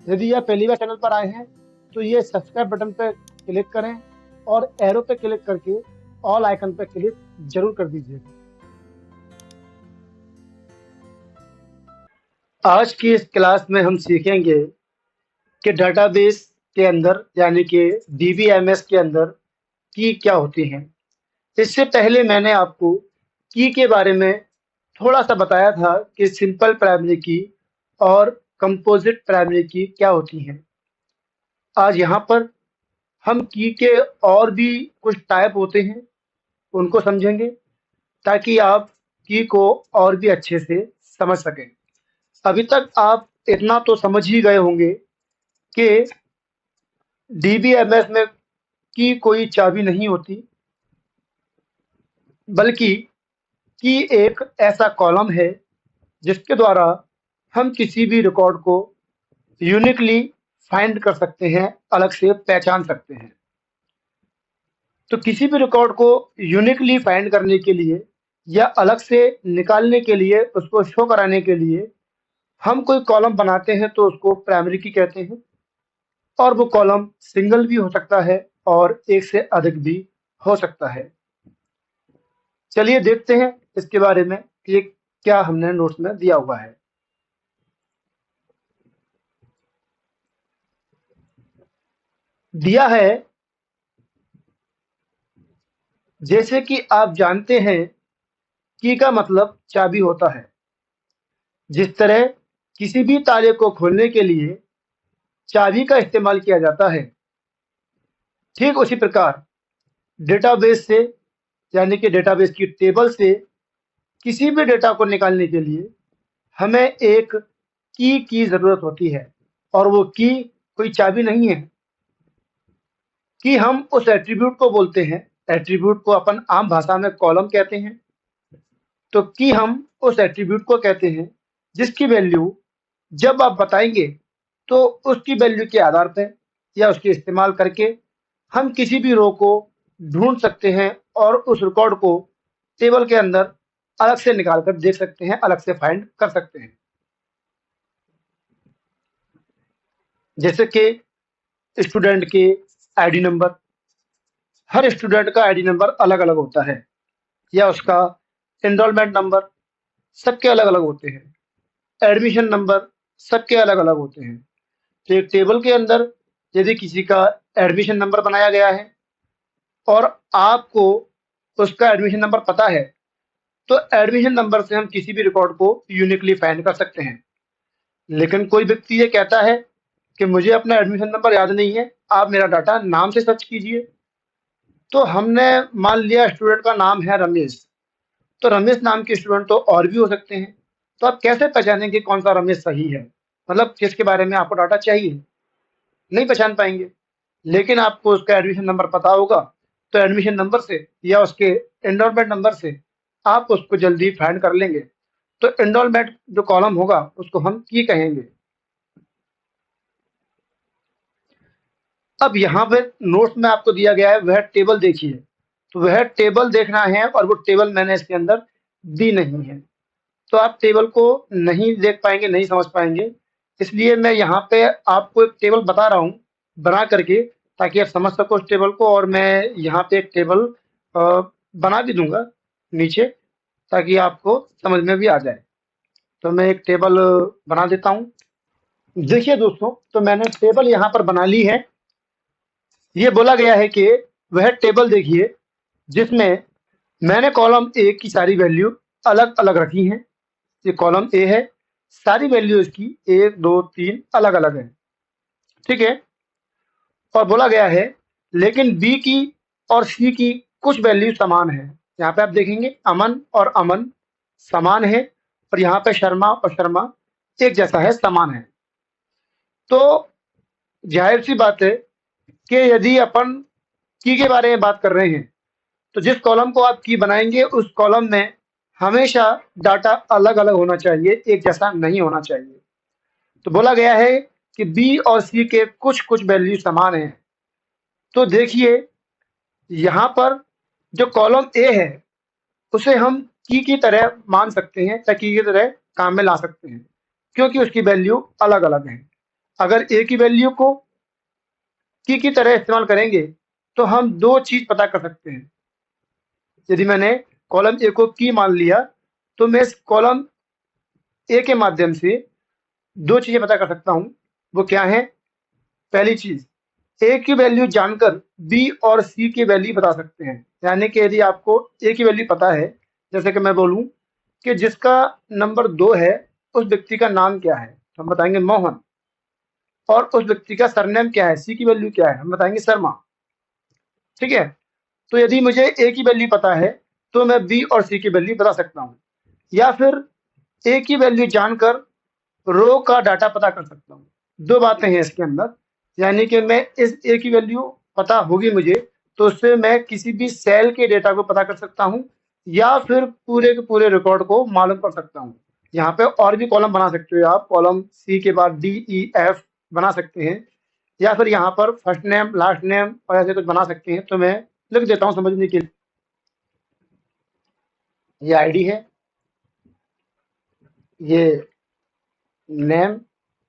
यदि आप पहली बार चैनल पर आए हैं तो ये सब्सक्राइब बटन पर क्लिक करें और एरो पे क्लिक करके ऑल आइकन पर क्लिक जरूर कर दीजिएगा। आज की इस क्लास में हम सीखेंगे कि डेटाबेस के अंदर यानी कि DBMS के अंदर की क्या होती हैं। इससे पहले मैंने आपको की के बारे में थोड़ा सा बताया था कि सिंपल प्राइमरी की और कंपोजिट प्राइमरी की क्या होती हैं। आज यहाँ पर हम की के और भी कुछ टाइप होते हैं उनको समझेंगे ताकि आप की को और भी अच्छे से समझ सकें। अभी तक आप इतना तो समझ ही गए होंगे कि DBMS में की कोई चाबी नहीं होती, बल्कि की एक ऐसा कॉलम है जिसके द्वारा हम किसी भी रिकॉर्ड को यूनिकली फाइंड कर सकते हैं, अलग से पहचान सकते हैं। तो किसी भी रिकॉर्ड को यूनिकली फाइंड करने के लिए या अलग से निकालने के लिए, उसको शो कराने के लिए हम कोई कॉलम बनाते हैं तो उसको प्राइमरी की कहते हैं। और वो कॉलम सिंगल भी हो सकता है और एक से अधिक भी हो सकता है। चलिए देखते हैं इसके बारे में कि क्या हमने नोट्स में दिया हुआ है। दिया है, जैसे कि आप जानते हैं की का मतलब चाबी होता है। जिस तरह किसी भी ताले को खोलने के लिए चाबी का इस्तेमाल किया जाता है, ठीक उसी प्रकार डेटाबेस से यानी कि डेटाबेस की टेबल से किसी भी डेटा को निकालने के लिए हमें एक की जरूरत होती है। और वो की कोई चाबी नहीं है। कि हम उस एट्रीब्यूट को बोलते हैं, एट्रीब्यूट को अपन आम भाषा में कॉलम कहते हैं। तो कि हम उस एट्रीब्यूट को कहते हैं जिसकी वैल्यू जब आप बताएंगे तो उसकी वैल्यू के आधार पर या उसके इस्तेमाल करके हम किसी भी रो को ढूंढ सकते हैं और उस रिकॉर्ड को टेबल के अंदर अलग से निकाल कर देख सकते हैं, अलग से फाइंड कर सकते हैं। जैसे कि स्टूडेंट के आईडी नंबर, हर स्टूडेंट का आईडी नंबर अलग अलग होता है, या उसका एनरोलमेंट नंबर, सबके अलग अलग होते हैं। एडमिशन नंबर सबके अलग अलग होते हैं। तो एक टेबल के अंदर यदि किसी का एडमिशन नंबर बनाया गया है और आपको उसका एडमिशन नंबर पता है, तो एडमिशन नंबर से हम किसी भी रिकॉर्ड को यूनिकली फाइंड कर सकते हैं। लेकिन कोई व्यक्ति ये कहता है कि मुझे अपना एडमिशन नंबर याद नहीं है, आप मेरा डाटा नाम से सर्च कीजिए। तो हमने मान लिया स्टूडेंट का नाम है रमेश, तो रमेश नाम के स्टूडेंट तो और भी हो सकते हैं। तो आप कैसे पहचानेंगे कौन सा रमेश सही है, मतलब किसके बारे में आपको डाटा चाहिए? नहीं पहचान पाएंगे। लेकिन आपको उसका एडमिशन नंबर पता होगा, तो एडमिशन नंबर से या उसके एनरोलमेंट नंबर से आप उसको जल्दी फाइंड कर लेंगे। तो एनरोलमेंट जो कॉलम होगा उसको हम की कहेंगे। अब यहाँ पे नोट्स में आपको दिया गया है वह टेबल देखिए। तो वह टेबल देखना है और वो टेबल मैंने इसके अंदर दी नहीं है, तो आप टेबल को नहीं देख पाएंगे, नहीं समझ पाएंगे। इसलिए मैं यहाँ पे आपको एक टेबल बता रहा हूँ बना करके, ताकि आप समझ सको उस टेबल को। और मैं यहाँ पे एक टेबल बना भी दूंगा नीचे, ताकि आपको समझ में भी आ जाए। तो मैं एक टेबल बना देता हूँ। देखिए दोस्तों, तो मैंने टेबल यहाँ पर बना ली है। ये बोला गया है कि वह टेबल देखिए जिसमें मैंने कॉलम ए की सारी वैल्यू अलग अलग रखी हैं। ये कॉलम ए है, सारी वैल्यू इसकी 1 2 3 अलग अलग है, ठीक है। और बोला गया है लेकिन बी की और सी की कुछ वैल्यू समान है। यहाँ पे आप देखेंगे अमन और अमन समान है, और यहाँ पे शर्मा और शर्मा एक जैसा है, समान है। तो जाहिर सी बात है कि यदि अपन की के बारे में बात कर रहे हैं, तो जिस कॉलम को आप की बनाएंगे उस कॉलम में हमेशा डाटा अलग अलग होना चाहिए, एक जैसा नहीं होना चाहिए। तो बोला गया है कि बी और सी के कुछ कुछ वैल्यू समान हैं। तो देखिए यहाँ पर जो कॉलम ए है उसे हम की तरह मान सकते हैं या की तरह काम में ला सकते हैं, क्योंकि उसकी वैल्यू अलग अलग है। अगर ए की वैल्यू को की तरह इस्तेमाल करेंगे तो हम दो चीज पता कर सकते हैं। यदि मैंने कॉलम ए को की मान लिया तो मैं इस कॉलम ए के माध्यम से दो चीजें पता कर सकता हूं। वो क्या है? पहली चीज, ए की वैल्यू जानकर बी और सी की वैल्यू बता सकते हैं। यानी कि यदि आपको ए की वैल्यू पता है, जैसे कि मैं बोलूं कि जिसका नंबर 2 है उस व्यक्ति का नाम क्या है, तो हम बताएंगे मोहन। और उस व्यक्ति का सरनेम क्या है, सी की वैल्यू क्या है, हम बताएंगे शर्मा। ठीक है। तो यदि मुझे ए की वैल्यू पता है तो मैं बी और सी की वैल्यू बता सकता हूँ, या फिर ए की वैल्यू जानकर रो का डाटा पता कर सकता हूँ। दो बातें हैं इसके अंदर। यानी कि मैं इस ए की वैल्यू पता होगी मुझे तो उससे मैं किसी भी सेल के डेटा को पता कर सकता हूँ, या फिर पूरे के पूरे रिकॉर्ड को मालूम कर सकता हूँ। यहाँ पे और भी कॉलम बना सकते हो आप, कॉलम सी के बाद डी ई एफ बना सकते हैं, या फिर यहाँ पर फर्स्ट नेम लास्ट नेम और ऐसे कुछ बना सकते हैं। तो मैं लिख देता हूँ समझने के लिए। ये आईडी है, ये नेम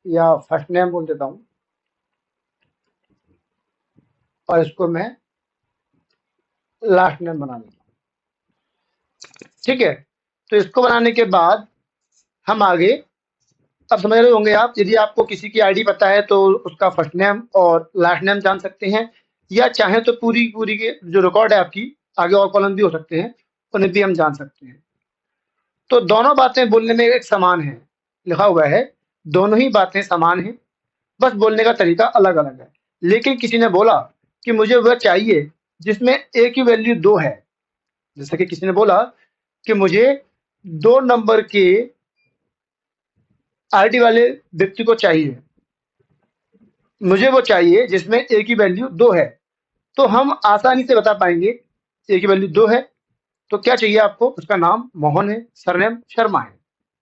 या फर्स्ट नेम बोल देता हूँ, और इसको मैं लास्ट नेम बना देता हूँ। ठीक है। तो इसको बनाने के बाद हम आगे, अब समझ रहे होंगे आप, यदि आपको किसी की आईडी पता है तो उसका फर्स्ट नेम और लास्ट नेम जान सकते हैं, या चाहे तो पूरी पूरी के जो रिकॉर्ड है आपकी, आगे और कॉलम भी हो सकते हैं, उन्हें भी हम जान सकते हैं। तो दोनों बातें बोलने में एक समान है, लिखा हुआ है दोनों ही बातें समान हैं, बस बोलने का तरीका अलग अलग है। लेकिन किसी ने बोला कि मुझे वह चाहिए जिसमें ए की वैल्यू 2 है। जैसे कि किसी ने बोला कि मुझे 2 नंबर के आईडी वाले व्यक्ति को चाहिए, मुझे वो चाहिए जिसमें ए की वैल्यू 2 है। तो हम आसानी से बता पाएंगे ए की वैल्यू 2 है तो क्या चाहिए आपको, उसका नाम मोहन है, सरनेम शर्मा है,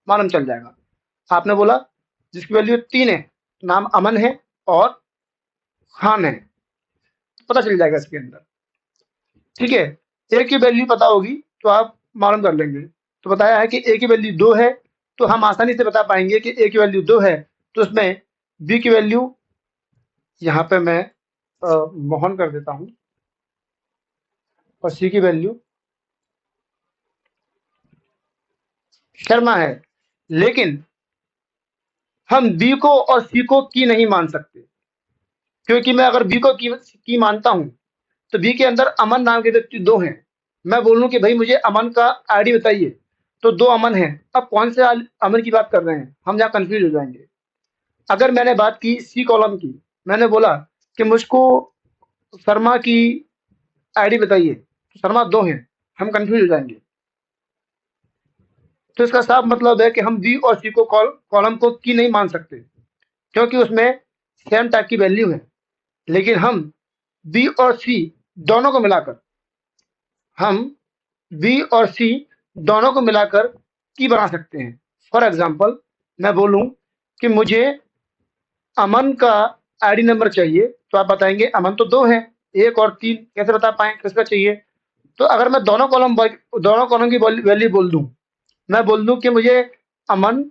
मालूम चल जाएगा। आपने बोला जिसकी वैल्यू 3 है, नाम अमन है और खान है, पता चल जाएगा इसके अंदर। ठीक है। ए की वैल्यू पता होगी तो आप मालूम कर लेंगे। तो बताया है कि ए की वैल्यू 2 है, तो हम आसानी से बता पाएंगे कि ए की वैल्यू 2 है तो उसमें बी की वैल्यू, यहाँ पे मैं मोहन कर देता हूँ, और सी की वैल्यू शर्मा है। लेकिन हम बी को और सी को की नहीं मान सकते, क्योंकि मैं अगर बी को की मानता हूं तो बी के अंदर अमन नाम के व्यक्ति 2 हैं। मैं बोलूं कि भाई मुझे अमन का आईडी बताइए, तो 2 अमन हैं। अब कौन से अमन की बात कर रहे हैं, हम यहाँ कंफ्यूज हो जाएंगे। अगर मैंने बात की सी कॉलम की, मैंने बोला कि मुझको शर्मा की आईडी बताइए, तो शर्मा 2 हैं, हम कंफ्यूज हो जाएंगे। तो इसका साफ मतलब है कि हम बी और सी को कॉलम को की नहीं मान सकते, क्योंकि उसमें सेम टाइप की वैल्यू है। लेकिन हम बी और सी दोनों को मिलाकर, हम बी और सी दोनों को मिलाकर की बना सकते हैं। फॉर एग्जाम्पल मैं बोलूं कि मुझे अमन का आईडी नंबर चाहिए, तो आप बताएंगे अमन तो 2 है, 1 और 3 कैसे बता पाए किसका चाहिए। तो अगर मैं दोनों कॉलम की वैल्यू बोल दूं, मैं बोल दूं कि मुझे अमन,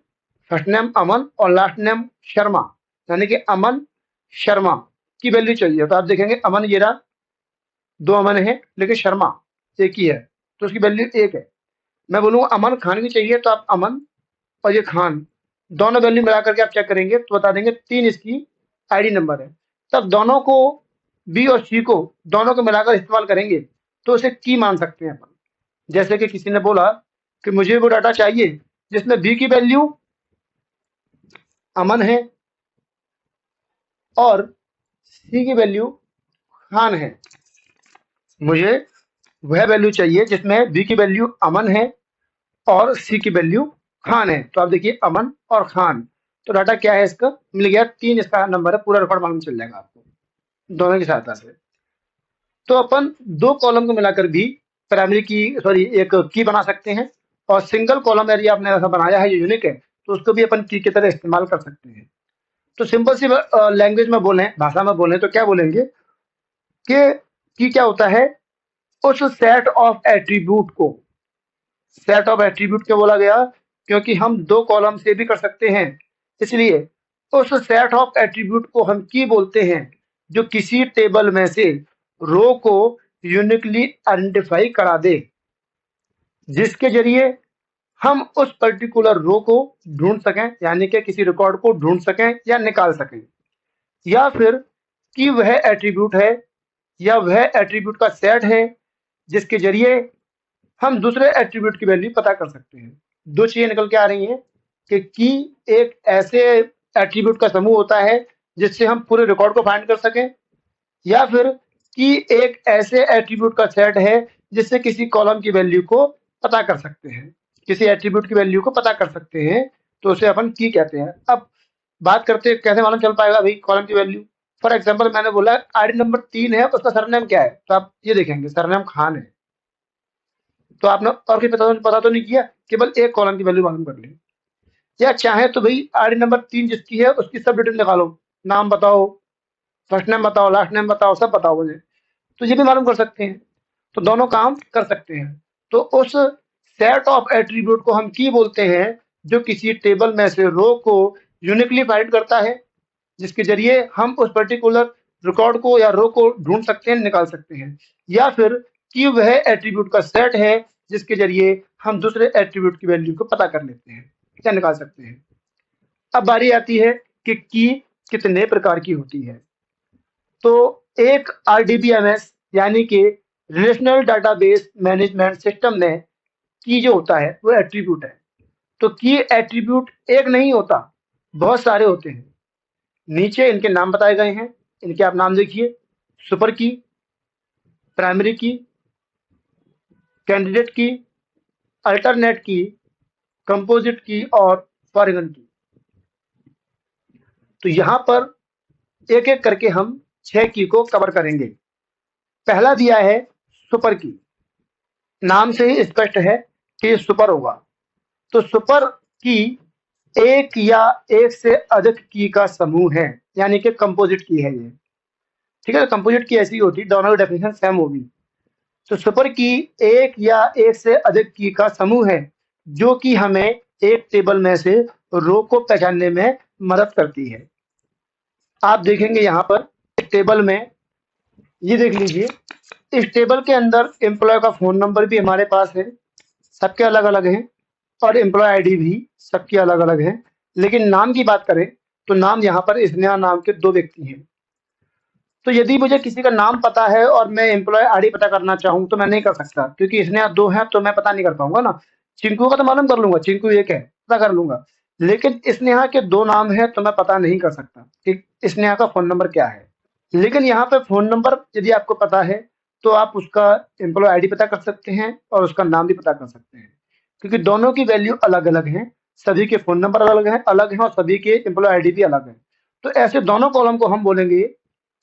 फर्स्ट नेम अमन और लास्ट नेम शर्मा, यानी कि अमन शर्मा की वैल्यू चाहिए, तो आप देखेंगे अमन ये रहा, 2 अमन है लेकिन शर्मा एक ही है, तो उसकी वैल्यू 1 है। मैं बोलूँगा अमन खान की चाहिए, तो आप अमन और ये खान दोनों वैल्यू मिला करके आप चेक करेंगे तो बता देंगे 3 इसकी आईडी नंबर है। तब दोनों को, बी और सी को दोनों को मिलाकर इस्तेमाल करेंगे तो उसे की मान सकते हैं अपन। जैसे कि किसी ने बोला कि मुझे वो डाटा चाहिए जिसमें बी की वैल्यू अमन है और सी की वैल्यू खान है। मुझे वह वैल्यू चाहिए जिसमें बी की वैल्यू अमन है और सी की वैल्यू खान है। तो आप देखिए अमन और खान, तो डाटा क्या है इसका, मिल गया 3 इसका नंबर है, पूरा रिकॉर्ड मालूम चल जाएगा आपको दोनों की सहायता से। तो अपन 2 कॉलम को मिलाकर भी प्राइमरी की, सॉरी, एक की बना सकते हैं, और सिंगल कॉलम यदि आपने ऐसा बनाया है जो यूनिक है तो उसको भी अपन की तरह इस्तेमाल कर सकते हैं। तो सिंपल सी लैंग्वेज में बोलें, भाषा में बोलें तो क्या बोलेंगे कि की क्या होता है, उस सेट ऑफ एट्रीब्यूट को, सेट ऑफ एट्रीब्यूट क्यों बोला गया, क्योंकि हम 2 कॉलम से भी कर सकते हैं, इसलिए उस सेट ऑफ एट्रीब्यूट को हम की बोलते हैं जो किसी टेबल में से रो को यूनिकली आइडेंटिफाई करा दे, जिसके जरिए हम उस पर्टिकुलर रो को ढूंढ सकें, यानी कि किसी रिकॉर्ड को ढूंढ सकें या निकाल सकें, या फिर कि वह एट्रीब्यूट है या वह एट्रीब्यूट का सेट है जिसके जरिए हम दूसरे एट्रीब्यूट की वैल्यू पता कर सकते हैं। दो चीजें निकल के आ रही हैं कि एक ऐसे एट्रीब्यूट का समूह होता है जिससे हम पूरे रिकॉर्ड को फाइंड कर सकें, या फिर कि एक ऐसे एट्रीब्यूट का सेट है जिससे किसी कॉलम की वैल्यू को पता कर सकते हैं, किसी एट्रीब्यूट की वैल्यू को पता कर सकते हैं, तो उसे अपन की कहते हैं। अब बात करते हैं कैसे मालूम चल पाएगा भाई कॉलम की वैल्यू। फॉर एग्जाम्पल मैंने बोला आईडी नंबर 3 है, उसका सरनेम क्या है, तो आप ये देखेंगे सरनेम खान है, तो आपने और कोई पता तो नहीं किया, केवल एक कॉलम की वैल्यू मालूम कर ली। या चाहे तो भाई आईडी नंबर 3 जिसकी है उसकी सब डिटेल निकालो, नाम बताओ, फर्स्ट नेम बताओ, लास्ट नेम बताओ, सब बताओ मुझे, तो ये भी मालूम कर सकते हैं। तो दोनों काम कर सकते हैं। तो उस सेट ऑफ एट्रीब्यूट को हम की बोलते हैं जो किसी टेबल में से रो को यूनिकली फाइंड करता है, जिसके जरिए हम उस पर्टिकुलर रिकॉर्ड को या रो को ढूंढ सकते हैं, निकाल सकते हैं, या फिर कि वह एट्रीब्यूट का सेट है जिसके जरिए हम दूसरे एट्रीब्यूट की वैल्यू को पता कर लेते हैं या निकाल सकते हैं। अब बारी आती है कि की कितने प्रकार की होती है। तो एक आरडीबीएमएस यानी कि रिलेशनल डाटाबेस मैनेजमेंट सिस्टम में की जो होता है वो एट्रीब्यूट है। तो की एट्रीब्यूट एक नहीं होता, बहुत सारे होते हैं। नीचे इनके नाम बताए गए हैं, इनके आप नाम देखिए, सुपर की, प्राइमरी की, कैंडिडेट की, अल्टरनेट की, कंपोजिट की और फॉरेन की। तो यहां पर एक एक करके हम 6 की को कवर करेंगे। पहला दिया है सुपर की, नाम से ही स्पष्ट है कि सुपर होगा। तो सुपर की एक या एक से अधिक की का समूह है, यानी कि कंपोजिट की है ये, ठीक है। कंपोजिट की ऐसी होती, दोनों की डेफिनेशन सेम होगी। तो सुपर की एक या एक से अधिक की का समूह है जो कि हमें एक टेबल में से रो को पहचानने में मदद करती है। आप देखेंगे यहाँ पर एक टेबल में, ये देख लीजिए, इस टेबल के अंदर एम्प्लॉय का फोन नंबर भी हमारे पास है, सबके अलग अलग हैं, और एम्प्लॉय आईडी भी सबकी अलग अलग है। लेकिन नाम की बात करें तो नाम यहाँ पर स्नेहा नाम के 2 व्यक्ति हैं। तो यदि मुझे किसी का नाम पता है और मैं एम्प्लॉय आईडी पता करना चाहूँ तो मैं नहीं कर सकता, क्योंकि स्नेहा 2 है तो मैं पता नहीं कर पाऊंगा ना। चिंकू का तो मालूम कर लूंगा, चिंकू 1 है, पता कर लूंगा, लेकिन स्नेहा के 2 नाम है तो मैं पता नहीं कर सकता कि स्नेहा का फोन नंबर क्या है। लेकिन यहाँ पे फोन नंबर यदि आपको पता है तो आप उसका एम्प्लॉय आईडी पता कर सकते हैं और उसका नाम भी पता कर सकते हैं, क्योंकि दोनों की वैल्यू अलग अलग है, सभी के फोन नंबर अलग हैं और सभी के एम्प्लॉय आईडी भी अलग है। तो ऐसे दोनों कॉलम को हम बोलेंगे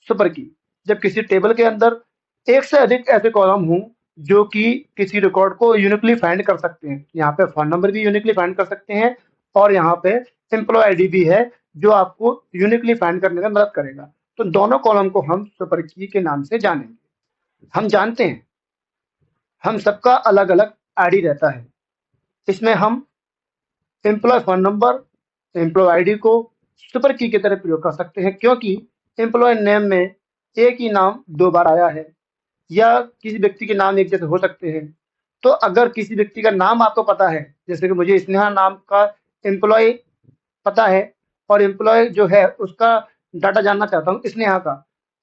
सुपर की। जब किसी टेबल के अंदर एक से अधिक ऐसे कॉलम हों जो कि किसी रिकॉर्ड को यूनिकली फाइंड कर सकते हैं, यहाँ पे फोन नंबर भी यूनिकली फाइंड कर सकते हैं और यहाँ पे एम्प्लॉय आईडी भी है जो आपको यूनिकली फाइंड करने में मदद करेगा। तो दोनों कॉलम को हम सुपर की के नाम से जानेंगे। हम जानते हैं हम सबका अलग अलग आईडी रहता है, इसमें हम employee phone number, employee ID को सुपर की की तरह प्रयोग कर सकते हैं, क्योंकि एम्प्लॉय नेम में एक ही नाम 2 बार आया है या किसी व्यक्ति के नाम एक जैसे हो सकते हैं। तो अगर किसी व्यक्ति का नाम आपको पता है, जैसे कि मुझे स्नेहा नाम का एम्प्लॉय पता है और एम्प्लॉय जो है उसका डाटा जानना चाहता हूँ स्नेहा का,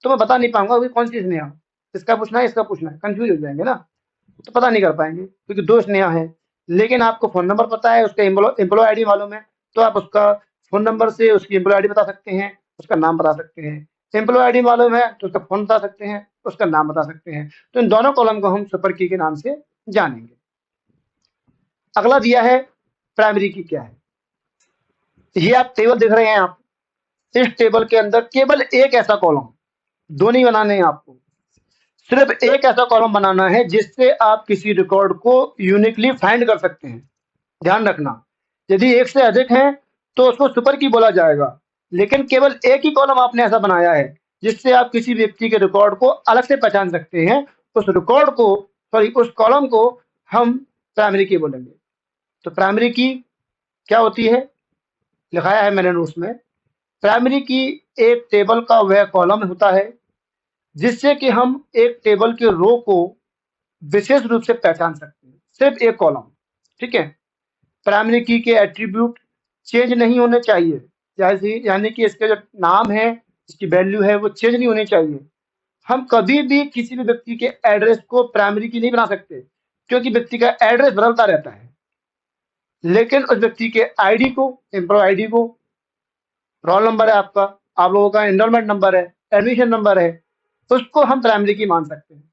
तो मैं बता नहीं पाऊंगा कौन सी स्नेहा, इसका पूछना है इसका पूछना है, कंफ्यूज हो जाएंगे ना, तो पता नहीं कर पाएंगे क्योंकि 2 स्नेहा है। लेकिन आपको फोन नंबर पता है, उसका एम्प्लॉय आईडी मालूम है, तो आप उसका फोन नंबर से उसकी एम्प्लॉय आईडी बता सकते हैं, उसका नाम बता सकते हैं। एम्प्लॉय आईडी मालूम है तो उसका फोन बता सकते हैं, उसका नाम बता सकते हैं। तो इन दोनों कॉलम को हम सुपर की के नाम से जानेंगे। अगला दिया है प्राइमरी की क्या है। ये आप टेबल देख रहे हैं, आप इस टेबल के अंदर केवल एक ऐसा कॉलम, 2 नहीं बनाने हैं आपको, सिर्फ एक ऐसा कॉलम बनाना है जिससे आप किसी रिकॉर्ड को यूनिकली फाइंड कर सकते हैं। ध्यान रखना, यदि एक से अधिक हैं तो उसको सुपर की बोला जाएगा, लेकिन केवल एक ही कॉलम आपने ऐसा बनाया है जिससे आप किसी व्यक्ति के रिकॉर्ड को अलग से पहचान सकते हैं, उस रिकॉर्ड को उस कॉलम को हम प्राइमरी की बोलेंगे। तो प्राइमरी की क्या होती है, लिखाया है मैंने नोट्स में, प्राइमरी की एक टेबल का वह कॉलम होता है जिससे कि हम एक टेबल के रो को विशेष रूप से पहचान सकते हैं, सिर्फ एक कॉलम। ठीक है। प्राइमरी की के एट्रीब्यूट चेंज नहीं होने चाहिए, यानी कि इसके जो नाम है, इसकी वैल्यू है, वो चेंज नहीं होनी चाहिए। हम कभी भी किसी भी व्यक्ति के एड्रेस को प्राइमरी की नहीं बना सकते, क्योंकि व्यक्ति का एड्रेस बदलता रहता है। लेकिन उस व्यक्ति के आईडी को, एम्प्लॉय आईडी को, रोल नंबर है आपका, आप लोगों का एनरोलमेंट नंबर है, एडमिशन नंबर है, उसको हम प्राइमरी की मान सकते हैं।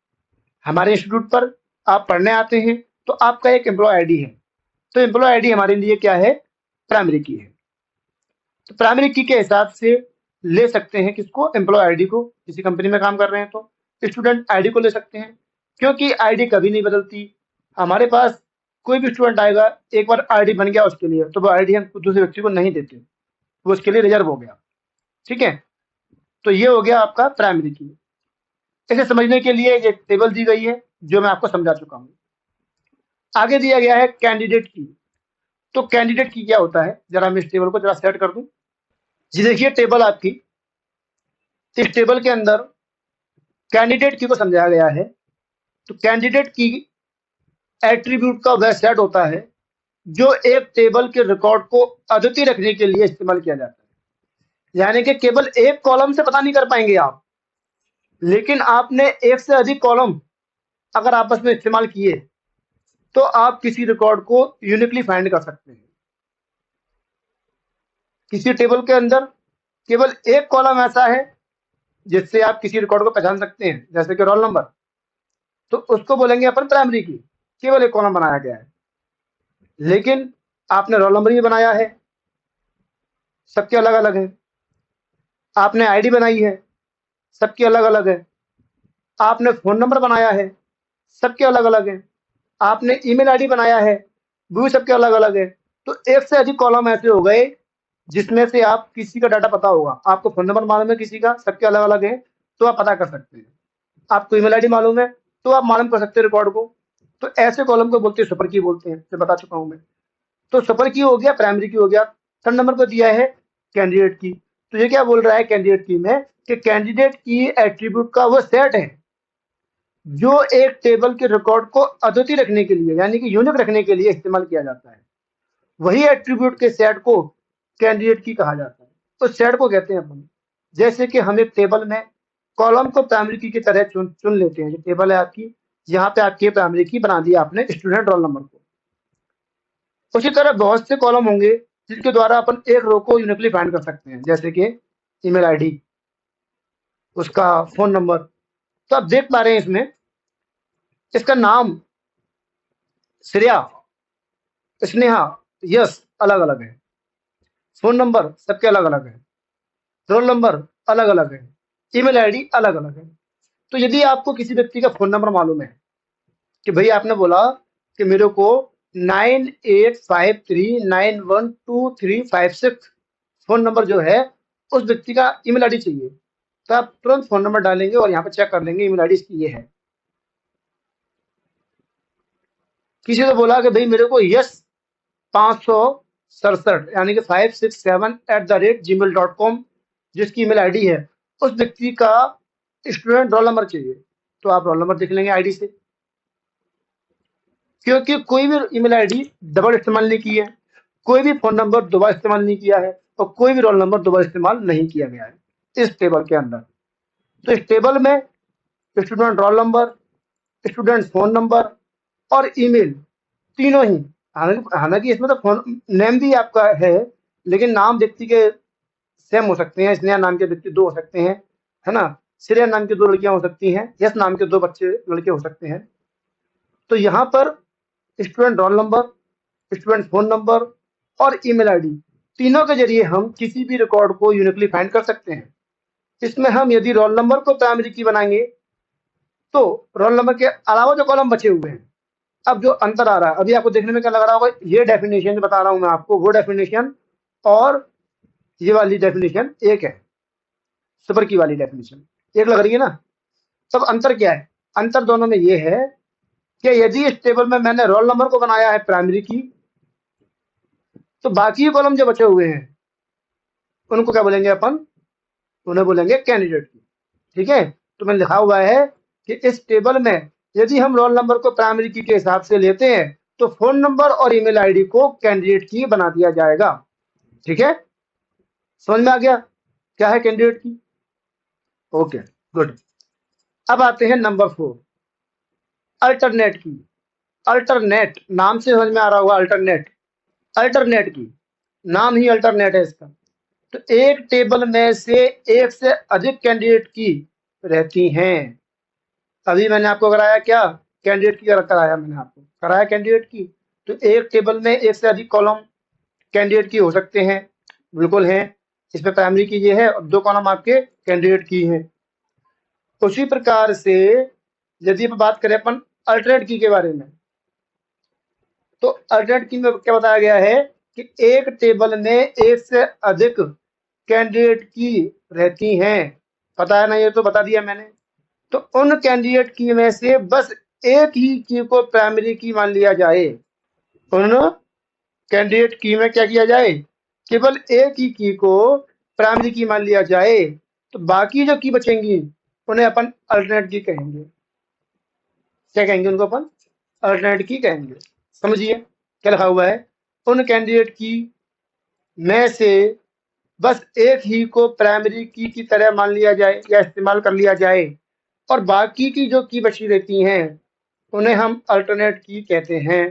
हमारे इंस्टीट्यूट पर आप पढ़ने आते हैं तो आपका एक एम्प्लॉय आईडी है, तो एम्प्लॉय आईडी हमारे लिए क्या है? प्राइमरी की है। तो प्राइमरी की के हिसाब से ले सकते हैं किसको? एम्प्लॉय आईडी को। किसी कंपनी में काम कर रहे हैं तो स्टूडेंट आईडी को ले सकते हैं, क्योंकि आईडी कभी नहीं बदलती। हमारे पास कोई भी स्टूडेंट आएगा, एक बार आईडी बन गया उसके लिए, तो वो आईडी हम दूसरे व्यक्ति को नहीं देते, वो उसके लिए रिजर्व हो गया। ठीक है। तो ये हो गया आपका प्राइमरी की। इसे समझने के लिए एक टेबल दी गई है जो मैं आपको समझा चुका हूँ। आगे दिया गया है कैंडिडेट की। तो कैंडिडेट की क्या होता है, जरा मैं इस टेबल को जरा सेट कर दूं। जी देखिए, टेबल आपकी, इस टेबल के अंदर कैंडिडेट की को समझाया गया है। तो कैंडिडेट की एट्रीब्यूट का वह सेट होता है जो एक टेबल के रिकॉर्ड को अद्वितीय रखने के लिए इस्तेमाल किया जाता है। यानी कि केवल एक कॉलम से पता नहीं कर पाएंगे आप, लेकिन आपने एक से अधिक कॉलम अगर आपस में इस्तेमाल किए तो आप किसी रिकॉर्ड को यूनिकली फाइंड कर सकते हैं। किसी टेबल के अंदर केवल एक कॉलम ऐसा है जिससे आप किसी रिकॉर्ड को पहचान सकते हैं, जैसे कि रोल नंबर, तो उसको बोलेंगे अपन प्राइमरी की, केवल एक कॉलम बनाया गया है। लेकिन आपने रोल नंबर भी बनाया है, सबके अलग अलग है। आपने आईडी बनाई है, सबके अलग अलग है। आपने फोन नंबर बनाया है, सबके अलग अलग है। आपने ईमेल आईडी बनाया है, वो भी सबके अलग अलग है। तो एक से अधिक कॉलम ऐसे हो गए जिसमें से आप किसी का डाटा पता होगा। आपको फोन नंबर मालूम है किसी का, सबके अलग अलग है, तो आप पता कर सकते हैं। आपको ईमेल आईडी मालूम है तो आप मालूम कर सकते हैं रिकॉर्ड को। तो ऐसे कॉलम को बोलते हैं सुपर की बोलते हैं, जो बता चुका हूं मैं। तो सुपर की हो गया, प्राइमरी की हो गया। थर्ड नंबर पर दिया है कैंडिडेट की। तो ये क्या बोल रहा है कैंडिडेट की में, कि कैंडिडेट की एट्रीब्यूट का वो सेट है जो एक टेबल के रिकॉर्ड को अद्वितीय रखने के लिए, यानी कि यूनिक रखने के लिए इस्तेमाल किया जाता है। वही एट्रीब्यूट के सेट को कैंडिडेट की कहा जाता है। उस सेट को कहते हैं अपन, जैसे कि हम एक टेबल में कॉलम को प्राइमरी की तरह चुन लेते हैं। जो टेबल है आपकी, यहाँ पे आपकी प्राइमरी की बना दिया आपने स्टूडेंट रोल नंबर को। उसी तरह बहुत से कॉलम होंगे जिसके द्वारा अपन एक रो को यूनिकली फाइंड कर सकते हैं, जैसे कि ईमेल आईडी, उसका फोन नंबर। तो आप देख पा रहे हैं इसमें, इसका नाम श्रेया, स्नेहा, यश अलग अलग है। फोन नंबर सबके अलग अलग है, रोल नंबर अलग अलग है, ईमेल आईडी अलग अलग है। तो यदि आपको किसी व्यक्ति का फोन नंबर मालूम है कि भाई आपने बोला कि मेरे को 9853912356 फोन नंबर जो है उस व्यक्ति का ईमेल आईडी चाहिए, तो आप तुरंत फोन नंबर डालेंगे और यहाँ पे चेक कर लेंगे ईमेल आईडी इसकी ये है। किसी ने बोला कि भाई मेरे को यस 567 यानी कि 567@gmail.com जिसकी ईमेल आईडी है, उस व्यक्ति का स्टूडेंट रोल नंबर चाहिए, तो आप रोल नंबर देख लेंगे आईडी से। क्योंकि कोई भी ईमेल आईडी डबल इस्तेमाल नहीं की है, कोई भी फोन नंबर दोबारा इस्तेमाल नहीं किया है, और कोई भी रोल नंबर दोबारा इस्तेमाल नहीं किया गया है इस टेबल के अंदर। तो इस टेबल में student roll number, student phone number और ईमेल तीनों ही, हालांकि इसमें तो फोन नेम भी आपका है, लेकिन नाम व्यक्ति के सेम हो सकते हैं। स्नेहा नाम के व्यक्ति दो हो सकते हैं, है ना। श्रेया नाम की दो लड़कियां हो सकती हैं, यश नाम के दो बच्चे लड़के हो सकते हैं। तो यहाँ पर student roll number, student phone number और ईमेल आईडी, तीनों के जरिए हम किसी भी रिकॉर्ड को यूनिकली फाइंड कर सकते हैं। इसमें हम यदि रोल नंबर को प्राइमरी की बनाएंगे तो रोल नंबर के अलावा जो कॉलम बचे हुए हैं, अब जो अंतर आ रहा है, अभी आपको देखने में क्या लग रहा होगा, ये डेफिनेशन जो बता रहा हूं मैं आपको, वो डेफिनेशन और ये वाली डेफिनेशन एक है, सुपर की वाली डेफिनेशन एक लग रही है ना। तब अंतर क्या है? अंतर दोनों में ये है कि यदि इस टेबल में मैंने रोल नंबर को बनाया है प्राइमरी की, तो बाकी कॉलम जो बचे हुए हैं उनको क्या बोलेंगे अपन, उन्हें बोलेंगे कैंडिडेट की। ठीक है, तो मैंने लिखा हुआ है कि इस टेबल में यदि हम रोल नंबर को प्राइमरी की के हिसाब से लेते हैं तो फोन नंबर और ईमेल आईडी को कैंडिडेट की बना दिया जाएगा। ठीक है, समझ में आ गया क्या है कैंडिडेट की? Okay good. अब आते हैं नंबर 4, अल्टरनेट की। अल्टरनेट नाम से समझ में आ रहा होगा, अल्टरनेट, अल्टरनेट की, नाम ही अल्टरनेट है इसका। तो एक टेबल में से एक से अधिक कैंडिडेट की रहती हैं। अभी मैंने आपको कराया क्या, कैंडिडेट की कराया, मैंने आपको कराया कैंडिडेट की। तो एक टेबल में एक से अधिक कॉलम कैंडिडेट की हो सकते हैं, बिल्कुल हैं। इसमें प्राइमरी की ये है और 2 कॉलम आपके कैंडिडेट की हैं। उसी प्रकार से यदि हम बात करें अपन अल्टरनेट की के बारे में, तो अल्टरनेट की में क्या बताया गया है कि एक टेबल में एक से अधिक कैंडिडेट की रहती हैं। पता है ना, ये तो बता दिया मैंने। तो उन कैंडिडेट की में से बस एक ही की को प्राइमरी की मान लिया जाए। उन कैंडिडेट की में क्या किया जाए, केवल एक ही की को प्राइमरी की मान लिया जाए। तो बाकी जो की बचेंगी उन्हें अपन अल्टरनेट की कहेंगे। क्या कहेंगे उनको अपन, अल्टरनेट की कहेंगे। समझिए क्या लिखा हुआ है, उन कैंडिडेट की में से बस एक ही को प्राइमरी की तरह मान लिया जाए या इस्तेमाल कर लिया जाए, और बाकी की जो की बची रहती हैं उन्हें हम अल्टरनेट की कहते हैं।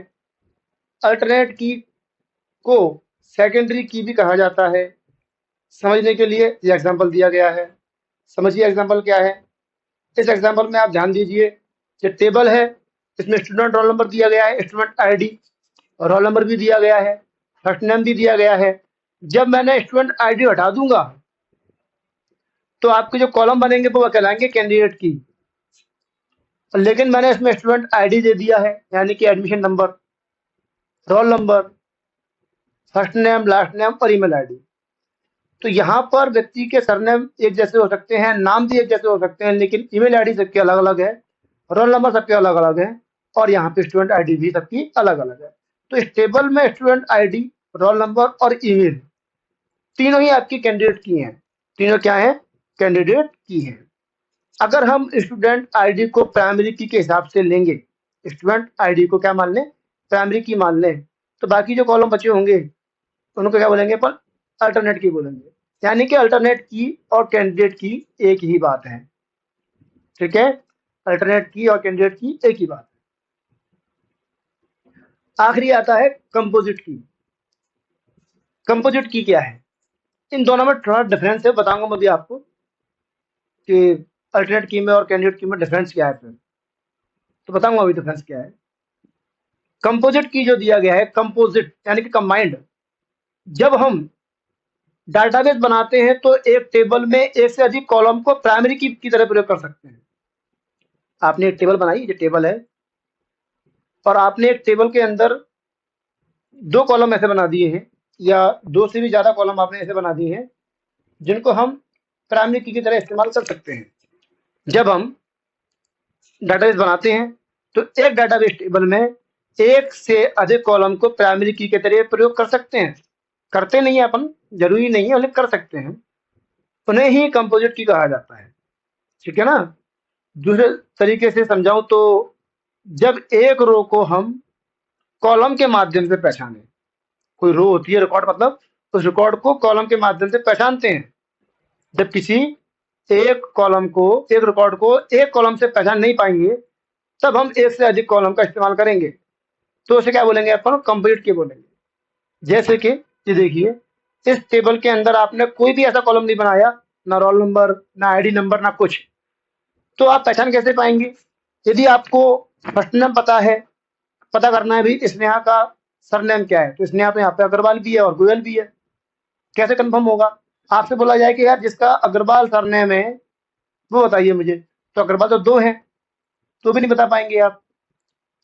अल्टरनेट की को सेकेंडरी की भी कहा जाता है। समझने के लिए ये एग्जांपल दिया गया है। समझिए एग्जांपल क्या है। इस एग्जांपल में आप ध्यान दीजिए, ये टेबल है, इसमें स्टूडेंट रोल नंबर दिया गया है, स्टूडेंट आईडी और रोल नंबर भी दिया गया है, फर्स्ट नेम भी दिया गया है। जब मैंने स्टूडेंट आईडी हटा दूंगा तो आपके जो कॉलम बनेंगे वो कहलाएंगे कैंडिडेट की। लेकिन मैंने इसमें स्टूडेंट आईडी दे दिया है, यानी कि admission number, roll number, first name, last name और ईमेल आईडी। तो यहाँ पर व्यक्ति के सरनेम एक जैसे हो सकते हैं, नाम भी एक जैसे हो सकते हैं, लेकिन ईमेल आईडी सबके अलग अलग है, रोल नंबर सबके अलग अलग है, और यहाँ पे स्टूडेंट आईडी भी सबकी अलग अलग है। तो इस टेबल में स्टूडेंट आईडी, रोल नंबर और ईमेल तीनों ही आपकी कैंडिडेट की हैं। तीनों क्या है, कैंडिडेट की हैं। अगर हम स्टूडेंट आईडी को प्राइमरी की के हिसाब से लेंगे, स्टूडेंट आईडी को क्या मान लें, प्राइमरी की मान लें, तो बाकी जो कॉलम बचे होंगे उनको क्या बोलेंगे अपन, अल्टरनेट की बोलेंगे। यानी कि अल्टरनेट की और कैंडिडेट की एक ही बात है। ठीक है, अल्टरनेट की और कैंडिडेट की एक ही बात है। आखिरी आता है कंपोजिट की। कंपोजिट की क्या है, इन दोनों में थोड़ा डिफरेंस है, बताऊंगा मैं भी आपको कि अल्टरनेट की में और कैंडिडेट की में डिफरेंस क्या है। फिर तो बताऊंगा अभी डिफरेंस क्या है। कंपोजिट की जो दिया गया है, कंपोजिट यानी कि कंबाइंड, जब हम डाटाबेस बनाते हैं तो एक टेबल में एक से अधिक कॉलम को प्राइमरी की तरह प्रयोग कर सकते हैं। आपने एक टेबल बनाई, ये टेबल है, और आपने एक टेबल के अंदर 2 कॉलम ऐसे बना दिए हैं, या 2 से भी ज्यादा कॉलम आपने ऐसे बना दिए हैं जिनको हम प्राइमरी की तरह इस्तेमाल कर सकते हैं। जब हम डाटाबेस बनाते हैं तो एक डाटाबेस टेबल में एक से अधिक कॉलम को प्राइमरी की के तरह प्रयोग कर सकते हैं। करते नहीं है अपन, जरूरी नहीं है, लेकिन कर सकते हैं। उन्हें ही कंपोजिट की कहा जाता है। ठीक है ना। दूसरे तरीके से समझाऊं तो, जब एक रो को हम कॉलम के माध्यम से पहचाने, कोई रो होती है रिकॉर्ड, मतलब उस रिकॉर्ड को कॉलम के माध्यम से पहचानते हैं। जब किसी एक कॉलम को, एक रिकॉर्ड को एक कॉलम से पहचान नहीं पाएंगे, तब हम एक से अधिक कॉलम का इस्तेमाल करेंगे। तो उसे क्या बोलेंगे अपन, कंपोजिट की बोलेंगे। जैसे कि ये देखिए, इस टेबल के अंदर आपने कोई भी ऐसा कॉलम नहीं बनाया, ना रोल नंबर, ना आईडी नंबर, ना कुछ, तो आप पहचान कैसे पाएंगे? यदि आपको फर्स्ट नेम पता है, पता करना है भाई स्नेहा का सरनेम क्या है, तो स्नेहा तो यहाँ पे अग्रवाल भी है और गोयल भी है, कैसे कंफर्म होगा? आपसे बोला जाए कि यार जिसका अग्रवाल सरनेम है वो बताइए मुझे, तो अग्रवाल तो 2 है, तो भी नहीं बता पाएंगे आप।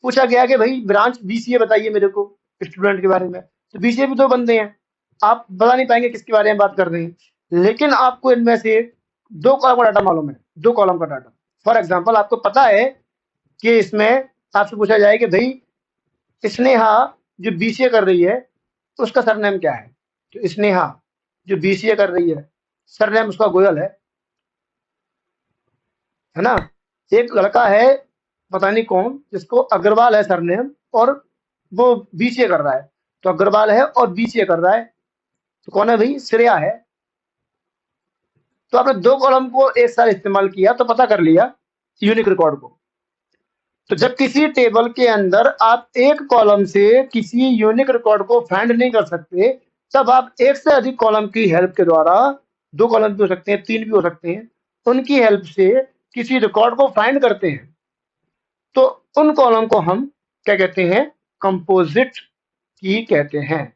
पूछा गया कि भाई ब्रांच बीसीए बताइए मेरे को स्टूडेंट के बारे में, तो बीसीए भी 2 बंदे हैं, आप बता नहीं पाएंगे किसके बारे में बात कर रहे हैं। लेकिन आपको इनमें से 2 कॉलम का डाटा मालूम है, 2 कॉलम का डाटा। फॉर एग्जाम्पल आपको पता है कि इसमें आपसे पूछा जाए कि भाई स्नेहा जो बीसीए कर रही है उसका सरनेम क्या है, तो स्नेहा जो बीसीए कर रही है, सरनेम उसका गोयल है ना। एक लड़का है पता नहीं कौन, जिसको अग्रवाल है सरनेम, और वो बीसीए कर रहा है। तो अग्रवाल है और बीसीए कर रहा है, तो कौन है भाई? श्रेया है। तो आपने दो कॉलम को एक साथ इस्तेमाल किया तो पता कर लिया यूनिक रिकॉर्ड को। तो जब किसी टेबल के अंदर आप एक कॉलम से किसी यूनिक रिकॉर्ड को फाइंड नहीं कर सकते, तब आप एक से अधिक कॉलम की हेल्प के द्वारा, दो कॉलम भी हो सकते हैं, तीन भी हो सकते हैं, उनकी हेल्प से किसी रिकॉर्ड को फाइंड करते हैं। तो उन कॉलम को हम क्या कहते हैं? कंपोजिट की कहते हैं,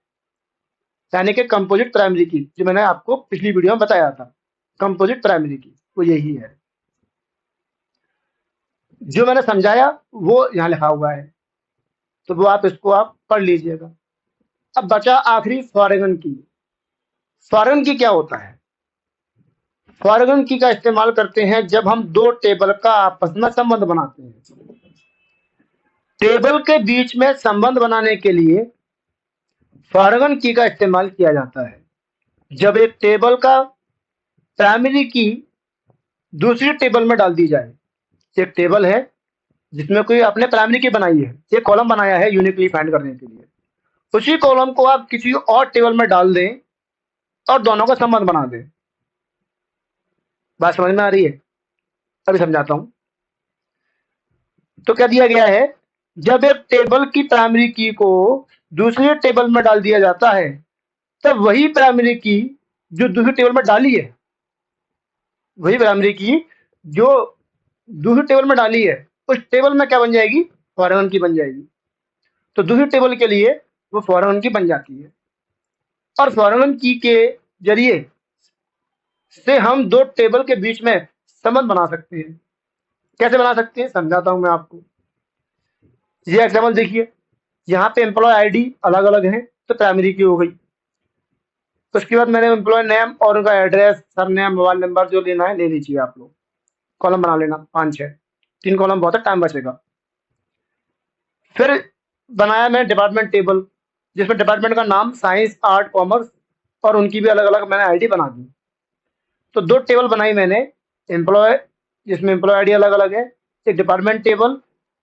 यानी कि कंपोजिट प्राइमरी की, जो मैंने आपको पिछली वीडियो में बताया था। कंपोजिट प्राइमरी की वो यही है, जो मैंने समझाया वो यहाँ लिखा हुआ है, तो वो इसको आप पढ़ लीजिएगा। अब बचा आखिरी फॉरेगन की। फॉरेगन की क्या होता है? फॉरेगन की का इस्तेमाल करते हैं जब हम दो टेबल का आपस में संबंध बनाते हैं। टेबल के बीच में संबंध बनाने के लिए फॉरेगन की का इस्तेमाल किया जाता है। जब एक टेबल का प्राइमरी की दूसरी टेबल में डाल दी जाए, एक टेबल है जिसमें कोई आपने प्राइमरी की बनाई है, एक कॉलम बनाया है यूनिकली फाइंड करने के लिए, उसी कॉलम को आप किसी और टेबल में डाल दें और दोनों का संबंध बना दें। बात समझ में आ रही है? अभी समझाता हूं। तो क्या दिया गया है? जब एक टेबल की प्राइमरी की को दूसरे टेबल में डाल दिया जाता है, तब वही प्राइमरी की जो दूसरी टेबल में डाली है, वही प्राइमरी की जो दूसरी टेबल में डाली है, उस टेबल में क्या बन जाएगी? फॉरेगन की बन जाएगी। तो दूसरी टेबल के लिए वो फॉरेगन की बन जाती है। और फॉरेगन की के जरिए से हम दो टेबल के बीच में संबंध बना सकते हैं। कैसे बना सकते हैं समझाता हूं मैं आपको। ये एग्जाम्पल देखिए, यहाँ पे एम्प्लॉय आईडी अलग अलग है, तो प्राइमरी की हो गई। उसके बाद मैंने एम्प्लॉय नेम और उनका एड्रेस, सरनेम, मोबाइल नंबर जो लेना है ले लीजिए आप लोग, कॉलम बना लेना 5-6, 3 कॉलम बहुत है, टाइम बचेगा। फिर बनाया मैंने डिपार्टमेंट टेबल, जिसमें डिपार्टमेंट का नाम साइंस, आर्ट, कॉमर्स और उनकी भी अलग अलग मैंने आईडी बना दी। तो दो टेबल बनाई मैंने, एम्प्लॉय जिसमें एम्प्लॉय आईडी अलग अलग है, एक डिपार्टमेंट टेबल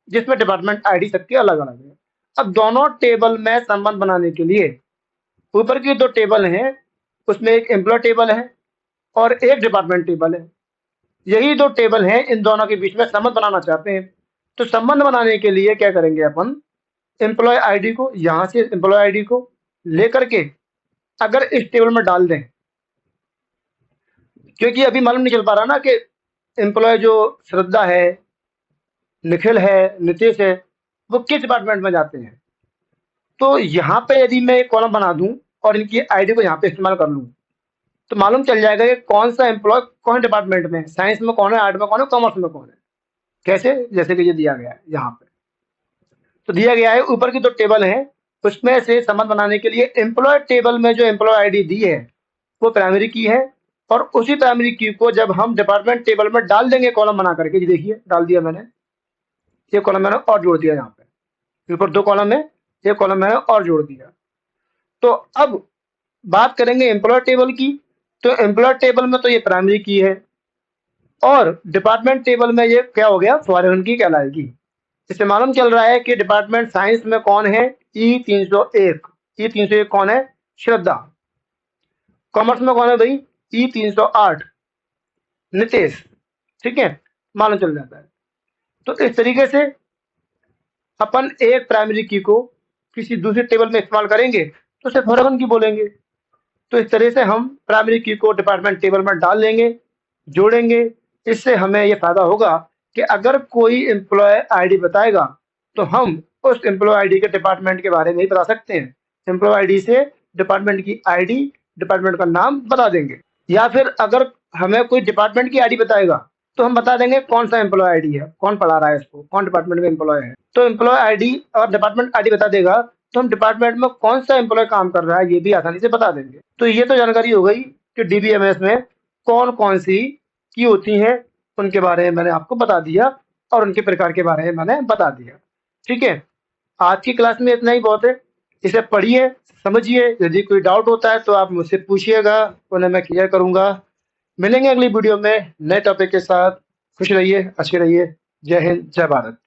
जिसमें डिपार्टमेंट आईडी सबकी अलग अलग है। अब दोनों टेबल में संबंध बनाने के लिए ऊपर की दो टेबल हैं, उसमें एक एम्प्लॉय टेबल है और एक डिपार्टमेंट टेबल है। यही दो टेबल हैं, इन दोनों के बीच में संबंध बनाना चाहते हैं। तो संबंध बनाने के लिए क्या करेंगे अपन? एम्प्लॉय आईडी को, यहाँ से एम्प्लॉय आईडी को लेकर के अगर इस टेबल में डाल दें, क्योंकि अभी मालूम नहीं चल पा रहा ना कि एम्प्लॉय जो श्रद्धा है, निखिल है, नीतीश है, वो किस डिपार्टमेंट में जाते हैं। तो यहाँ पे यदि मैं एक कॉलम बना दूं और इनकी आईडी को यहाँ पे इस्तेमाल कर लूं, तो मालूम चल जाएगा कि कौन सा एम्प्लॉय कौन डिपार्टमेंट में है, साइंस में कौन है, आर्ट में कौन है, कॉमर्स में कौन है। कैसे? जैसे कि ये दिया गया है यहाँ पे। तो दिया गया है ऊपर की दो टेबल है, उसमें से संबंध बनाने के लिए एम्प्लॉय टेबल में जो एम्प्लॉय आईडी दी है वो प्राइमरी की है, और उसी प्राइमरी की को जब हम डिपार्टमेंट टेबल में डाल देंगे कॉलम बना करके, ये देखिए डाल दिया मैंने, एक कॉलम मैंने और जोड़ दिया, यहाँ पे ऊपर दो कॉलम है, एक कॉलम मैंने और जोड़ दिया। तो अब बात करेंगे एम्प्लॉय टेबल की। तो एम्प्लॉय टेबल में तो ये प्राइमरी की है, और डिपार्टमेंट टेबल में ये क्या हो गया? फॉरेगन की कहलाएगी। इससे मालूम चल रहा है कि डिपार्टमेंट साइंस में कौन है? E301। E301 कौन है? श्रद्धा। कॉमर्स में कौन है भाई? E308 नितेश। ठीक है, मालूम चल जाता है। तो इस तरीके से अपन एक प्राइमरी की को किसी दूसरे टेबल में इस्तेमाल करेंगे तो उसे फॉरेगन की बोलेंगे। तो इस तरह से हम प्राइमरी की को डिपार्टमेंट टेबल में डाल लेंगे, जोड़ेंगे। इससे हमें ये फायदा होगा कि अगर कोई एम्प्लॉय आईडी बताएगा तो हम उस एम्प्लॉय आईडी के डिपार्टमेंट के बारे में ही बता सकते हैं। एम्प्लॉय आईडी से डिपार्टमेंट की आईडी, डिपार्टमेंट का नाम बता देंगे। या फिर अगर हमें कोई डिपार्टमेंट की आईडी बताएगा तो हम बता देंगे कौन सा एम्प्लॉय आईडी है, कौन पढ़ा रहा है इसको, कौन डिपार्टमेंट में एम्प्लॉय है। तो एम्प्लॉय आईडी और डिपार्टमेंट आईडी बता देगा तो हम डिपार्टमेंट में कौन सा एम्प्लॉय काम कर रहा है ये भी आसानी से बता देंगे। तो ये तो जानकारी हो गई कि डीबीएमएस में कौन कौन सी की होती हैं, उनके बारे में मैंने आपको बता दिया और उनके प्रकार के बारे में मैंने बता दिया। ठीक है, आज की क्लास में इतना ही बहुत है। इसे पढ़िए, समझिए, यदि कोई डाउट होता है तो आप मुझसे पूछिएगा, उन्हें मैं क्लियर करूँगा। मिलेंगे अगली वीडियो में नए टॉपिक के साथ। खुश रहिए, अच्छे रहिए। जय हिंद, जय भारत।